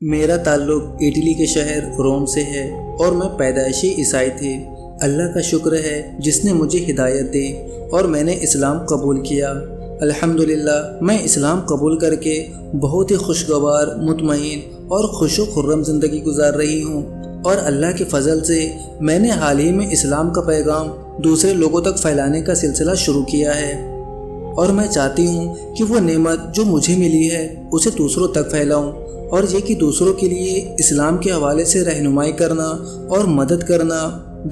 میرا تعلق اٹلی کے شہر روم سے ہے اور میں پیدائشی عیسائی تھی۔ اللہ کا شکر ہے جس نے مجھے ہدایت دی اور میں نے اسلام قبول کیا۔ الحمدللہ میں اسلام قبول کر کے بہت ہی خوشگوار، مطمئن اور خوش و خرم زندگی گزار رہی ہوں، اور اللہ کے فضل سے میں نے حال ہی میں اسلام کا پیغام دوسرے لوگوں تک پھیلانے کا سلسلہ شروع کیا ہے، اور میں چاہتی ہوں کہ وہ نعمت جو مجھے ملی ہے اسے دوسروں تک پھیلاؤں، اور یہ کہ دوسروں کے لیے اسلام کے حوالے سے رہنمائی کرنا اور مدد کرنا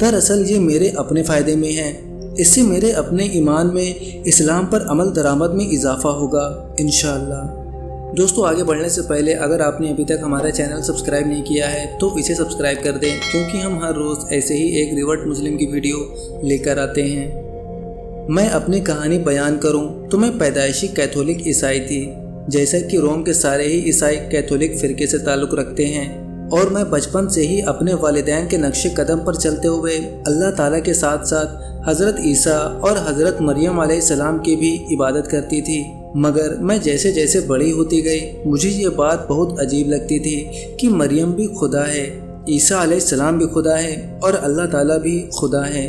دراصل یہ میرے اپنے فائدے میں ہے۔ اس سے میرے اپنے ایمان میں، اسلام پر عمل درآمد میں اضافہ ہوگا انشاءاللہ۔ دوستو، آگے بڑھنے سے پہلے اگر آپ نے ابھی تک ہمارا چینل سبسکرائب نہیں کیا ہے تو اسے سبسکرائب کر دیں، کیونکہ ہم ہر روز ایسے ہی ایک ریورٹ مسلم کی ویڈیو لے کر آتے ہیں۔ میں اپنی کہانی بیان کروں تو میں پیدائشی کیتھولک عیسائی تھی، جیسا کہ روم کے سارے ہی عیسائی کیتھولک فرقے سے تعلق رکھتے ہیں، اور میں بچپن سے ہی اپنے والدین کے نقش قدم پر چلتے ہوئے اللہ تعالیٰ کے ساتھ ساتھ حضرت عیسیٰ اور حضرت مریم علیہ السلام کی بھی عبادت کرتی تھی۔ مگر میں جیسے جیسے بڑی ہوتی گئی مجھے یہ بات بہت عجیب لگتی تھی کہ مریم بھی خدا ہے، عیسیٰ علیہ السلام بھی خدا ہے، اور اللہ تعالیٰ بھی خدا ہے۔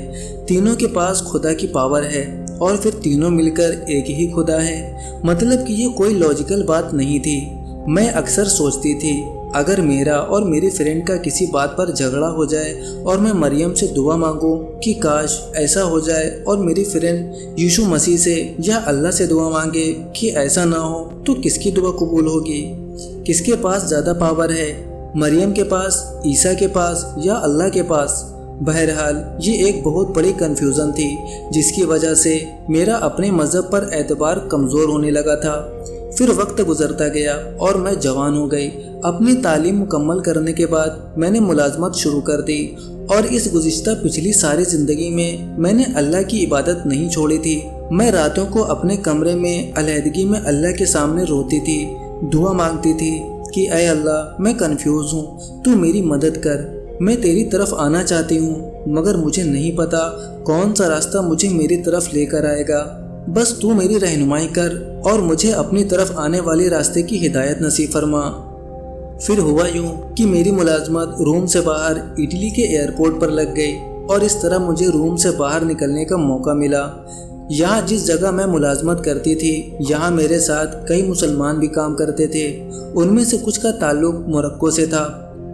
تینوں کے پاس خدا کی پاور ہے، اور پھر تینوں مل کر ایک ہی خدا ہے۔ مطلب کہ یہ کوئی لاجیکل بات نہیں تھی۔ میں اکثر سوچتی تھی اگر میرا اور میری فرینڈ کا کسی بات پر جھگڑا ہو جائے اور میں مریم سے دعا مانگوں کہ کاش ایسا ہو جائے، اور میری فرینڈ یسوع مسیح سے یا اللہ سے دعا مانگے کہ ایسا نہ ہو، تو کس کی دعا قبول ہوگی؟ کس کے پاس زیادہ پاور ہے، مریم کے پاس، عیسیٰ کے پاس یا اللہ کے پاس؟ بہرحال یہ ایک بہت بڑی کنفیوژن تھی، جس کی وجہ سے میرا اپنے مذہب پر اعتبار کمزور ہونے لگا تھا۔ پھر وقت گزرتا گیا اور میں جوان ہو گئی۔ اپنی تعلیم مکمل کرنے کے بعد میں نے ملازمت شروع کر دی، اور اس گزشتہ پچھلی ساری زندگی میں نے اللہ کی عبادت نہیں چھوڑی تھی۔ میں راتوں کو اپنے کمرے میں علیحدگی میں اللہ کے سامنے روتی تھی، دعا مانگتی تھی کہ اے اللہ، میں کنفیوز ہوں، تو میری مدد کر، میں تیری طرف آنا چاہتی ہوں، مگر مجھے نہیں پتا کون سا راستہ مجھے میری طرف لے کر آئے گا۔ بس تو میری رہنمائی کر اور مجھے اپنی طرف آنے والے راستے کی ہدایت نصیب فرما۔ پھر ہوا یوں کہ میری ملازمت روم سے باہر اٹلی کے ایئرپورٹ پر لگ گئی، اور اس طرح مجھے روم سے باہر نکلنے کا موقع ملا۔ یہاں جس جگہ میں ملازمت کرتی تھی، یہاں میرے ساتھ کئی مسلمان بھی کام کرتے تھے۔ ان میں سے کچھ کا تعلق موروکو سے تھا،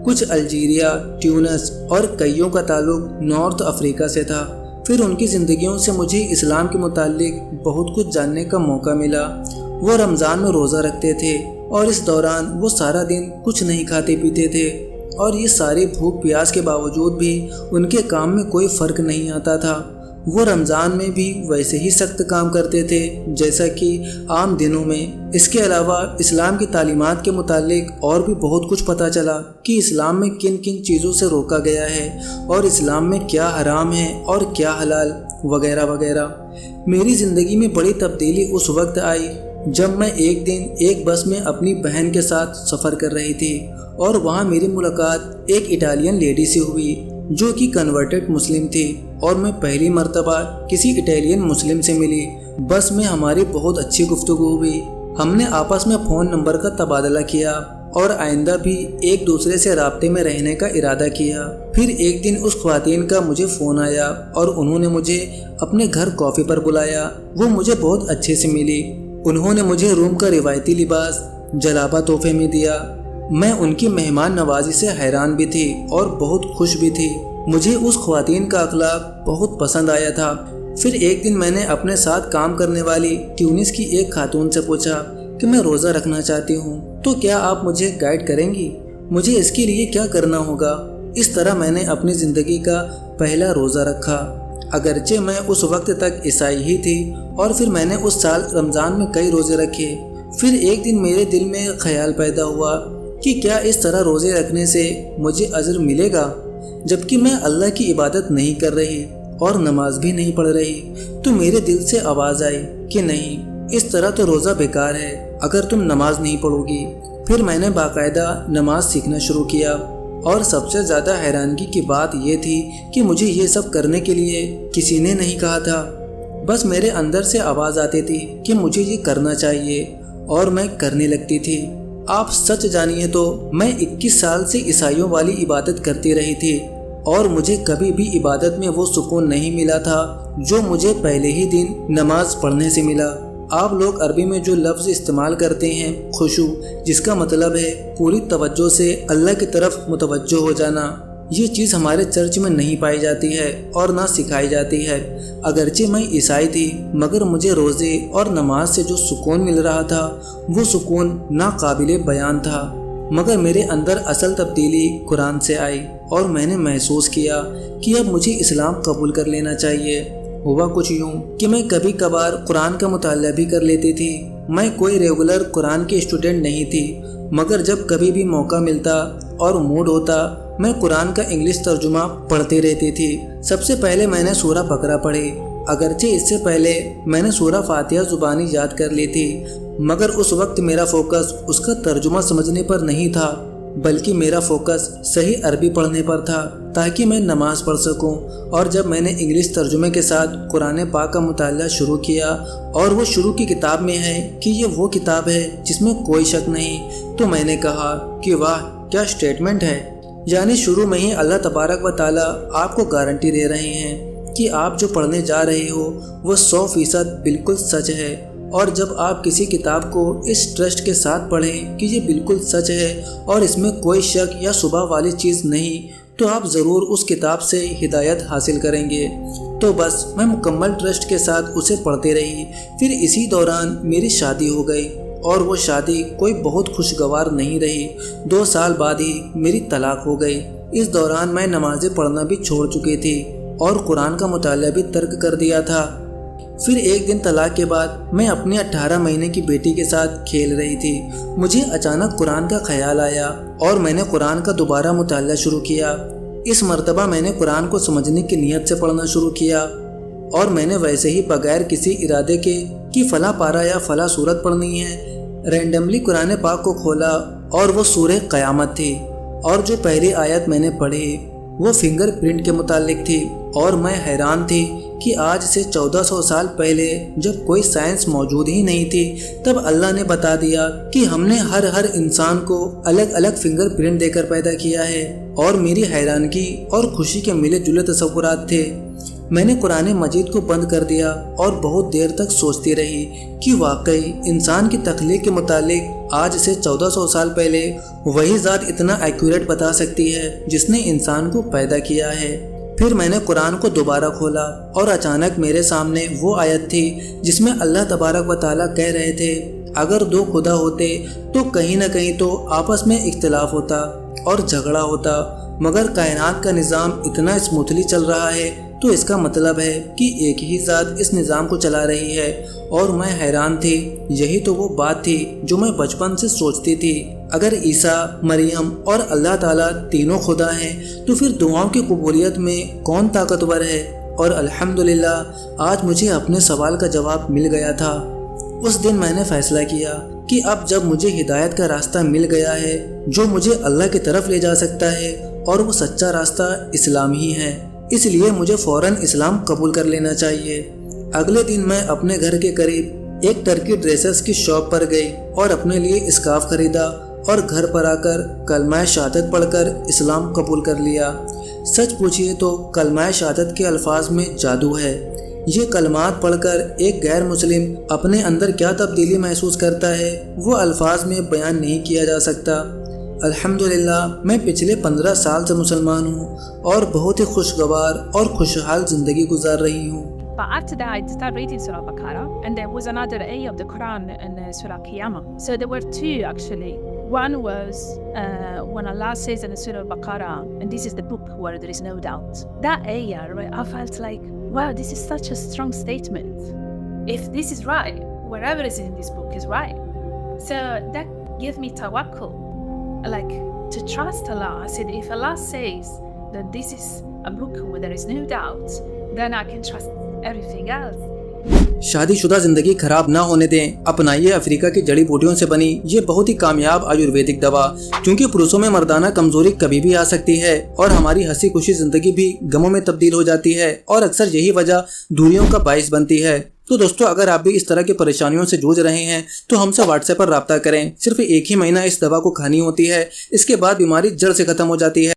کچھ الجیریا، ٹیونس، اور کئیوں کا تعلق نارتھ افریقہ سے تھا۔ پھر ان کی زندگیوں سے مجھے اسلام کے متعلق بہت کچھ جاننے کا موقع ملا۔ وہ رمضان میں روزہ رکھتے تھے، اور اس دوران وہ سارا دن کچھ نہیں کھاتے پیتے تھے، اور یہ ساری بھوک پیاس کے باوجود بھی ان کے کام میں کوئی فرق نہیں آتا تھا۔ وہ رمضان میں بھی ویسے ہی سخت کام کرتے تھے جیسا کہ عام دنوں میں۔ اس کے علاوہ اسلام کی تعلیمات کے متعلق اور بھی بہت کچھ پتہ چلا کہ اسلام میں کن کن چیزوں سے روکا گیا ہے، اور اسلام میں کیا حرام ہے اور کیا حلال، وغیرہ وغیرہ۔ میری زندگی میں بڑی تبدیلی اس وقت آئی جب میں ایک دن ایک بس میں اپنی بہن کے ساتھ سفر کر رہی تھی، اور وہاں میری ملاقات ایک اٹالین لیڈی سے ہوئی جو کہ کنورٹڈ مسلم تھی، اور میں پہلی مرتبہ کسی اٹالین مسلم سے ملی۔ بس میں ہماری بہت اچھی گفتگو ہوئی، ہم نے آپس میں فون نمبر کا تبادلہ کیا اور آئندہ بھی ایک دوسرے سے رابطے میں رہنے کا ارادہ کیا۔ پھر ایک دن اس خواتین کا مجھے فون آیا اور انہوں نے مجھے اپنے گھر کافی پر بلایا۔ وہ مجھے بہت اچھے سے ملی، انہوں نے مجھے روم کا روایتی لباس جلابہ تحفے میں دیا۔ میں ان کی مہمان نوازی سے حیران بھی تھی اور بہت خوش بھی تھی۔ مجھے اس خواتین کا اخلاق بہت پسند آیا تھا۔ پھر ایک دن میں نے اپنے ساتھ کام کرنے والی ٹیونس کی ایک خاتون سے پوچھا کہ میں روزہ رکھنا چاہتی ہوں، تو کیا آپ مجھے گائیڈ کریں گی؟ مجھے اس کے لیے کیا کرنا ہوگا؟ اس طرح میں نے اپنی زندگی کا پہلا روزہ رکھا، اگرچہ میں اس وقت تک عیسائی ہی تھی، اور پھر میں نے اس سال رمضان میں کئی روزے رکھے۔ پھر ایک دن میرے دل میں خیال پیدا ہوا کہ کیا اس طرح روزے رکھنے سے مجھے اجر ملے گا، جبکہ میں اللہ کی عبادت نہیں کر رہی اور نماز بھی نہیں پڑھ رہی؟ تو میرے دل سے آواز آئی کہ نہیں، اس طرح تو روزہ بیکار ہے اگر تم نماز نہیں پڑھو گی۔ پھر میں نے باقاعدہ نماز سیکھنا شروع کیا، اور سب سے زیادہ حیرانگی کی بات یہ تھی کہ مجھے یہ سب کرنے کے لیے کسی نے نہیں کہا تھا، بس میرے اندر سے آواز آتی تھی کہ مجھے یہ کرنا چاہیے، اور میں کرنے لگتی تھی۔ آپ سچ جانیے تو میں 21 سال سے عیسائیوں والی عبادت کرتی رہی تھی اور مجھے کبھی بھی عبادت میں وہ سکون نہیں ملا تھا جو مجھے پہلے ہی دن نماز پڑھنے سے ملا۔ آپ لوگ عربی میں جو لفظ استعمال کرتے ہیں خشوع، جس کا مطلب ہے پوری توجہ سے اللہ کی طرف متوجہ ہو جانا، یہ چیز ہمارے چرچ میں نہیں پائی جاتی ہے اور نہ سکھائی جاتی ہے۔ اگرچہ میں عیسائی تھی مگر مجھے روزے اور نماز سے جو سکون مل رہا تھا وہ سکون ناقابل بیان تھا۔ مگر میرے اندر اصل تبدیلی قرآن سے آئی اور میں نے محسوس کیا کہ اب مجھے اسلام قبول کر لینا چاہیے۔ ہوا کچھ یوں کہ میں کبھی کبھار قرآن کا مطالعہ بھی کر لیتی تھی۔ میں کوئی ریگولر قرآن کی اسٹوڈنٹ نہیں تھی مگر جب کبھی بھی موقع ملتا اور موڈ ہوتا میں قرآن کا انگلش ترجمہ پڑھتی رہتی تھی۔ سب سے پہلے میں نے سورہ بقرہ پڑھی، اگرچہ اس سے پہلے میں نے سورہ فاتحہ زبانی یاد کر لی تھی مگر اس وقت میرا فوکس اس کا ترجمہ سمجھنے پر نہیں تھا بلکہ میرا فوکس صحیح عربی پڑھنے پر تھا تاکہ میں نماز پڑھ سکوں۔ اور جب میں نے انگلش ترجمے کے ساتھ قرآن پاک کا مطالعہ شروع کیا اور وہ شروع کی کتاب میں ہے کہ یہ وہ کتاب ہے جس میں کوئی شک نہیں، تو میں نے کہا کہ واہ کیا سٹیٹمنٹ ہے، یعنی شروع میں ہی اللہ تبارک و تعالیٰ آپ کو گارنٹی دے رہے ہیں کہ آپ جو پڑھنے جا رہے ہو وہ 100% بالکل سچ ہے۔ اور جب آپ کسی کتاب کو اس ٹرسٹ کے ساتھ پڑھیں کہ یہ بالکل سچ ہے اور اس میں کوئی شک یا شبہ والی چیز نہیں تو آپ ضرور اس کتاب سے ہدایت حاصل کریں گے۔ تو بس میں مکمل ٹرسٹ کے ساتھ اسے پڑھتی رہی۔ پھر اسی دوران میری شادی ہو گئی اور وہ شادی کوئی بہت خوشگوار نہیں رہی۔ 2 سال بعد ہی میری طلاق ہو گئی۔ اس دوران میں نمازیں پڑھنا بھی چھوڑ چکی تھی اور قرآن کا مطالعہ بھی ترک کر دیا تھا۔ پھر ایک دن طلاق کے بعد میں اپنی 18 مہینے کی بیٹی کے ساتھ کھیل رہی تھی۔ مجھے اچانک قرآن کا خیال آیا اور میں نے قرآن کا دوبارہ مطالعہ شروع کیا۔ اس مرتبہ میں نے قرآن کو سمجھنے کی نیت سے پڑھنا شروع کیا اور میں نے ویسے ہی بغیر کسی ارادے کے کہ فلاں پارہ یا فلاں سورت پڑھنی ہے رینڈملی قرآن پاک کو کھولا اور وہ سورہ قیامت تھی، اور جو پہلی آیت میں نے پڑھی وہ فنگر پرنٹ کے متعلق تھی اور میں حیران تھی کہ آج سے 1400 سال پہلے جب کوئی سائنس موجود ہی نہیں تھی تب اللہ نے بتا دیا کہ ہم نے ہر انسان کو الگ الگ فنگر پرنٹ دے کر پیدا کیا ہے۔ اور میری حیرانگی اور خوشی کے ملے جلے تصورات تھے۔ میں نے قرآن مجید کو بند کر دیا اور بہت دیر تک سوچتی رہی کہ واقعی انسان کی تخلیق کے متعلق آج سے 1400 سال پہلے وہی ذات اتنا ایکوریٹ بتا سکتی ہے جس نے انسان کو پیدا کیا ہے۔ پھر میں نے قرآن کو دوبارہ کھولا اور اچانک میرے سامنے وہ آیت تھی جس میں اللہ تبارک و تعالیٰ کہہ رہے تھے اگر 2 خدا ہوتے تو کہیں نہ کہیں تو آپس میں اختلاف ہوتا اور جھگڑا ہوتا، مگر کائنات کا نظام اتنا اسموتھلی چل رہا ہے تو اس کا مطلب ہے کہ ایک ہی ذات اس نظام کو چلا رہی ہے۔ اور میں حیران تھی، یہی تو وہ بات تھی جو میں بچپن سے سوچتی تھی، اگر عیسیٰ، مریم اور اللہ تعالیٰ تینوں خدا ہیں تو پھر دعاؤں کی قبولیت میں کون طاقتور ہے؟ اور الحمدللہ آج مجھے اپنے سوال کا جواب مل گیا تھا۔ اس دن میں نے فیصلہ کیا کہ اب جب مجھے ہدایت کا راستہ مل گیا ہے جو مجھے اللہ کی طرف لے جا سکتا ہے اور وہ سچا راستہ اسلام ہی ہے، اس لیے مجھے فوراً اسلام قبول کر لینا چاہیے۔ اگلے دن میں اپنے گھر کے قریب ایک ٹرکی ڈریسز کی شاپ پر گئی اور اپنے لیے اسکارف خریدا اور گھر پر آ کر کلمہ شہادت پڑھ کر اسلام قبول کر لیا۔ سچ پوچھیے تو کلمہ شہادت کے الفاظ میں جادو ہے۔ یہ کلمات پڑھ کر ایک غیر مسلم اپنے اندر کیا تبدیلی محسوس کرتا ہے وہ الفاظ میں بیان نہیں کیا جا سکتا۔ الحمدللہ میں پچھلے 15 سال سے مسلمان ہوں اور بہت ہی خوشگوار اور خوشحال زندگی گزار رہی ہوں۔ But after that, I started reading Surah Baqarah, and there was another ayah of the Quran in Surah Qiyamah. So there were 2 actually. One was when Allah says in Surah Baqarah, and this is the book where there is no doubt. That ayah, right, I felt like, wow, this is such a strong statement. If this is right, whatever is in this book is right. So that gave me tawakkul, like to trust Allah. I said, if Allah says that this is a book where there is no doubt, then I can trust everything else. شادی شدہ زندگی خراب نہ ہونے دیں، اپنائیے افریقہ کی جڑی بوٹیوں سے بنی یہ بہت ہی کامیاب آیورویدک دوا، کیونکہ پروسوں میں مردانہ کمزوری کبھی بھی آ سکتی ہے اور ہماری ہنسی خوشی زندگی بھی غموں میں تبدیل ہو جاتی ہے اور اکثر یہی وجہ دوریوں کا باعث بنتی ہے۔ تو دوستو اگر آپ بھی اس طرح کی پریشانیوں سے جوجھ رہے ہیں تو ہم سے واٹس ایپ پر رابطہ کریں۔ صرف 1 ہی مہینہ اس دوا کو کھانی ہوتی ہے، اس کے بعد بیماری جڑ سے ختم ہو جاتی ہے۔